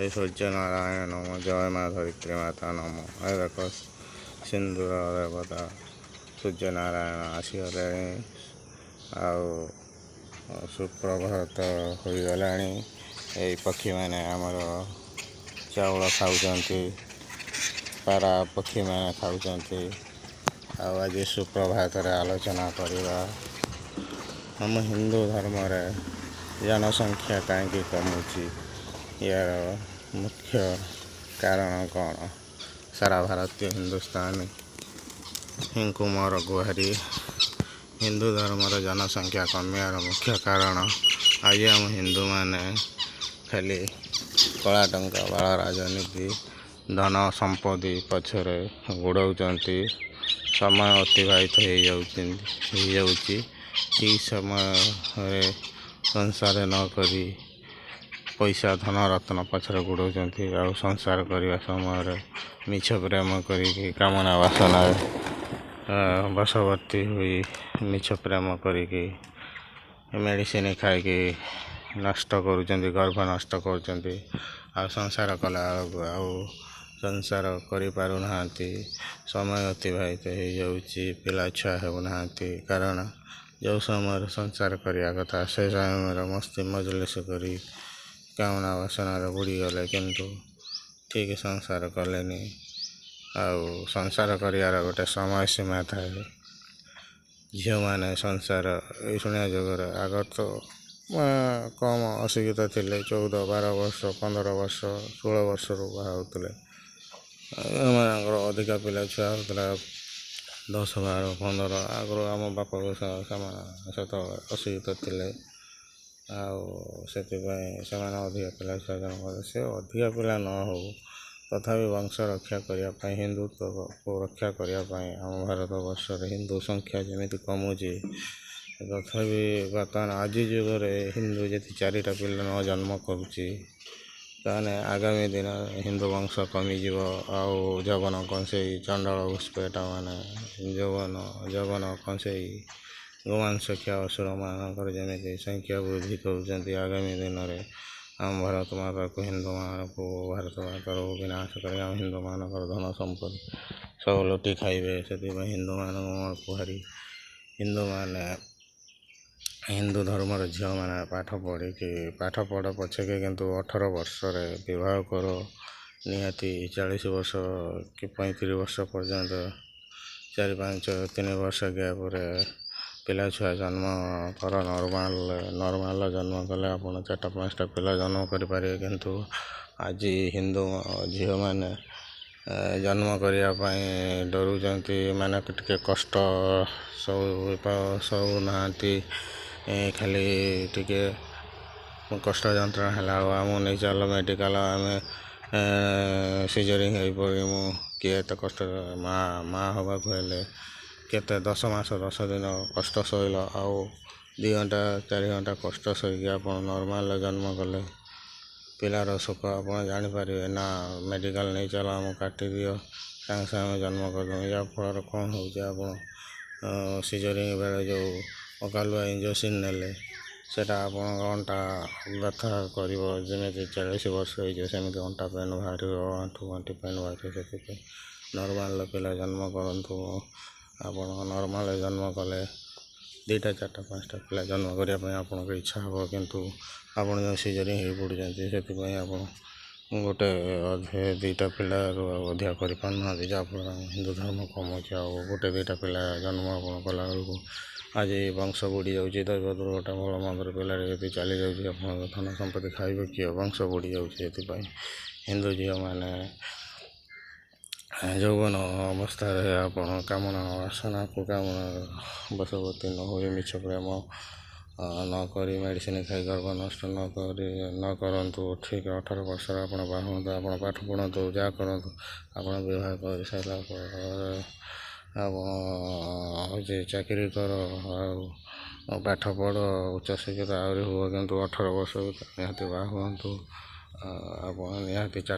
ଜୟ ସୂର୍ଯ୍ୟନାରାୟଣ ନମ, ଜୟ ମା ଧରିତ୍ରୀ ମାତା ନମ। ଏ ଦେଖ ସିନ୍ଦୁର ଦେବତା ସୂର୍ଯ୍ୟନାରାୟଣ ଆସିଗଲେଣି ଆଉ ସୁପ୍ରଭାତ ହୋଇଗଲାଣି। ଏଇ ପକ୍ଷୀମାନେ ଆମର ଚାଉଳ ଖାଉଛନ୍ତି, ପାରା ପକ୍ଷୀମାନେ ଖାଉଛନ୍ତି। ଆଉ ଆଜି ସୁପ୍ରଭାତରେ ଆଲୋଚନା କରିବା ଆମ ହିନ୍ଦୁ ଧର୍ମରେ ଜନସଂଖ୍ୟା କାହିଁକି କମୁଛି, ୟାର ମୁଖ୍ୟ କାରଣ କ'ଣ। ସାରା ଭାରତୀୟ ହିନ୍ଦୁସ୍ତାନୀଙ୍କୁ ମୋର ଗୁହାରି। ହିନ୍ଦୁ ଧର୍ମର ଜନସଂଖ୍ୟା କମିବାର ମୁଖ୍ୟ କାରଣ ଆଜି ଆମ ହିନ୍ଦୁମାନେ ଖାଲି କଳା ଟଙ୍କା, ବାଳ ରାଜନୀତି, ଧନ ସମ୍ପତ୍ତି ପଛରେ ଗୋଡ଼ଉଛନ୍ତି। ସମୟ ଅତିବାହିତ ହେଇଯାଉଛି। ଏହି ସମୟରେ ସଂସାର ନ କରି ପଇସା ଧନ ରତ୍ନ ପଛରେ ଗୋଡ଼ଉଛନ୍ତି। ଆଉ ସଂସାର କରିବା ସମୟରେ ମିଛ ପ୍ରେମ କରିକି କାମନା ବାସନାରେ ବଶବର୍ତ୍ତୀ ହୋଇ ମିଛ ପ୍ରେମ କରିକି ମେଡ଼ିସିନ ଖାଇକି ନଷ୍ଟ କରୁଛନ୍ତି, ଗର୍ଭ ନଷ୍ଟ କରୁଛନ୍ତି। ଆଉ ସଂସାର କଲା ବେଳକୁ ଆଉ ସଂସାର କରିପାରୁନାହାନ୍ତି। ସମୟ ଅତିବାହିତ ହେଇଯାଉଛି, ପିଲା ଛୁଆ ହେଉନାହାନ୍ତି। କାରଣ ଯେଉଁ ସମୟରେ ସଂସାର କରିବା କଥା ସେ ସମୟରେ ମସ୍ତି ମଜଲିସ କରି କାମନା ବାସନାରେ ବୁଡ଼ିଗଲେ, କିନ୍ତୁ ଠିକ୍ ସଂସାର କଲେନି। ଆଉ ସଂସାର କରିବାର ଗୋଟେ ସମୟ ସୀମା ଥାଏ। ଝିଅମାନେ ସଂସାର ଏଇ ଶୁଣିବା ଯୁଗରେ ଆଗ ତ କମ୍ ଅଶିକ୍ଷିତ ଥିଲେ, 14, 12 ବର୍ଷ, 15 ବର୍ଷ, 16 ବର୍ଷରୁ ବାହା ହେଉଥିଲେ। ଏମାନଙ୍କର ଅଧିକା ପିଲା ଛୁଆ ହେଉଥିଲା 10, 12, 15। ଆଗରୁ ଆମ ବାପ ସେମାନେ ସେତେବେଳେ ଅଶିକ୍ଷିତ ଥିଲେ, ଆଉ ସେଥିପାଇଁ ସେମାନେ ଅଧିକା ପିଲା ଛୁଆ ଜନ୍ମ କଲେ। ସେ ଅଧିକା ପିଲା ନ ହେଉ, ତଥାପି ବଂଶ ରକ୍ଷା କରିବା ପାଇଁ, ହିନ୍ଦୁତ୍ୱକୁ ରକ୍ଷା କରିବା ପାଇଁ ଆମ ଭାରତ ବର୍ଷରେ ହିନ୍ଦୁ ସଂଖ୍ୟା ଯେମିତି କମୁଛି, ତଥାପି ବର୍ତ୍ତମାନ ଆଜି ଯୁଗରେ ହିନ୍ଦୁ ଯଦି 4ଟା ପିଲା ନ ଜନ୍ମ କରୁଛି, ତାହେଲେ ଆଗାମୀ ଦିନ ହିନ୍ଦୁ ବଂଶ କମିଯିବ। ଆଉ ଯବନ କଂସେଇ ଚଣ୍ଡାଳ ଘୁଷପେଟା ମାନେ ଯବନ କଂସେଇ ଗୋମାଂସଖିଆ ଅସୁରମାନଙ୍କର ଯେମିତି ସଂଖ୍ୟା ବୃଦ୍ଧି କରୁଛନ୍ତି, ଆଗାମୀ ଦିନରେ ଆମ ଭାରତ ମାତାକୁ ଭାରତ ମାତାର ବିନାଶ କରି ଆମ ହିନ୍ଦୁମାନଙ୍କର ଧନ ସମ୍ପତ୍ତି ସବୁ ଲୁଟି ଖାଇବେ। ସେଥିପାଇଁ ହିନ୍ଦୁମାନଙ୍କୁ ମୋର ଗୁହାରି। ହିନ୍ଦୁ ଧର୍ମର ଝିଅମାନେ ପାଠ ପଢ଼ ପଛକେ, କିନ୍ତୁ 18 ବର୍ଷରେ ବିବାହ କର। ନିହାତି 40 ବର୍ଷ କି 35 ବର୍ଷ ପର୍ଯ୍ୟନ୍ତ 3 ବର୍ଷ ଗ୍ୟାପରେ ପିଲା ଛୁଆ ଜନ୍ମ କର। ନର୍ମାଲ ଜନ୍ମ କଲେ ଆପଣ 4ଟା 5ଟା ପିଲା ଜନ୍ମ କରିପାରିବେ। କିନ୍ତୁ ଆଜି ହିନ୍ଦୁ ଝିଅମାନେ ଜନ୍ମ କରିବା ପାଇଁ ଡରୁଛନ୍ତି। ମାନେ ଟିକେ କଷ୍ଟ ସହୁନାହାନ୍ତି। ଖାଲି ଟିକେ କଷ୍ଟ ଯନ୍ତ୍ରଣା ହେଲା ଆଉ ଆମକୁ ନେଇ ଚାଲ ମେଡ଼ିକାଲ, ଆମେ ସିଜରିଂ ହେଇପଡ଼ିମୁ। କିଏ ଏତେ କଷ୍ଟ ମା ହେବାକୁ ହେଲେ କେତେ 10 ମାସ 10 ଦିନ କଷ୍ଟ ସହିଲ, ଆଉ 2 ଘଣ୍ଟା 4 ଘଣ୍ଟା କଷ୍ଟ ସହିକି ଆପଣ ନର୍ମାଲ ଜନ୍ମ କଲେ ପିଲାର ସୁଖ ଆପଣ ଜାଣିପାରିବେ ନା। ମେଡ଼ିକାଲ ନେଇ ଚାଲ, ଆମକୁ କାଟିଦିଅ, ସାଙ୍ଗେ ସାଙ୍ଗେ ଜନ୍ମ କରିଦେବୁ। ଯାହାଫଳରେ କ'ଣ ହେଉଛି, ଆପଣ ସିଜରିଂ ବେଳେ ଯେଉଁ ଅକାଲୁଆ ଇଞ୍ଜେକ୍ସନ୍ ନେଲେ, ସେଇଟା ଆପଣଙ୍କ ଅଣ୍ଟା ବ୍ୟଥା କରିବ। ଯେମିତି 40 ବର୍ଷ ହେଇଯିବ ସେମିତି ଅଣ୍ଟା ପେନ୍ ବାହାରିବ, ଆଣ୍ଠୁ ଗଣ୍ଠି ପେନ୍ ବାହାରିବ। ସେଥିପାଇଁ ନର୍ମାଲ ପିଲା ଜନ୍ମ କରନ୍ତୁ। ଆପଣ ନର୍ମାଲ ଜନ୍ମ କଲେ 2ଟା 4ଟା 5ଟା ପିଲା ଜନ୍ମ କରିବା ପାଇଁ ଆପଣଙ୍କ ଇଚ୍ଛା ହେବ, କିନ୍ତୁ ଆପଣ ଯେଉଁ ସିଜରିଂ ହେଇ ପଡ଼ୁଛନ୍ତି, ସେଥିପାଇଁ ଆପଣ 2ଟା ପିଲାରୁ ଅଧିକା କରିପାରୁନାହାନ୍ତି। ଯାହାଫଳରେ ହିନ୍ଦୁ ଧର୍ମ କମୁଛି। ଆଉ 1-2ଟା ପିଲା ଜନ୍ମ ଆପଣ କଲାବେଳକୁ ଆଜି ବଂଶ ବୁଡ଼ି ଯାଉଛି। ଦୈବ ଦୁର୍ଘଟଣା ଭଲ ମନ୍ଦର ପିଲାରେ ଯଦି ଚାଲିଯାଉଛି, ଆପଣଙ୍କ ଧନ ସମ୍ପତ୍ତି ଖାଇବେ କିଏ, ବଂଶ ବୁଡ଼ି ଯାଉଛି। ସେଥିପାଇଁ ହିନ୍ଦୁ ଝିଅମାନେ ଯୌବନ ଅବସ୍ଥାରେ ଆପଣ କାମନା ବାସନାକୁ ବଶବର୍ତ୍ତୀ ନ ହୋଇ ମିଛ ପ୍ରେମ ନ କରି ମେଡ଼ିସିନ ଖାଇ ଗର୍ଭ ନଷ୍ଟ ନ କରନ୍ତୁ। ଠିକ୍ 18 ବର୍ଷରେ ଆପଣ ବାହା ହୁଅନ୍ତୁ, ଆପଣ ପାଠ ପଢ଼ନ୍ତୁ, ଯାହା କରନ୍ତୁ। ଆପଣ ବିବାହ କରିସାରିଲା ପରେ ଆପଣ ଚାକିରି କର, ଆଉ ପାଠ ପଢ଼, ଉଚ୍ଚଶିକ୍ଷିତ ଆହୁରି ହୁଅ, କିନ୍ତୁ 18 ବର୍ଷ ଭିତରେ ନିହାତି ବାହା ହୁଅନ୍ତୁ। ଆପଣ ନିହାତି 4ଟା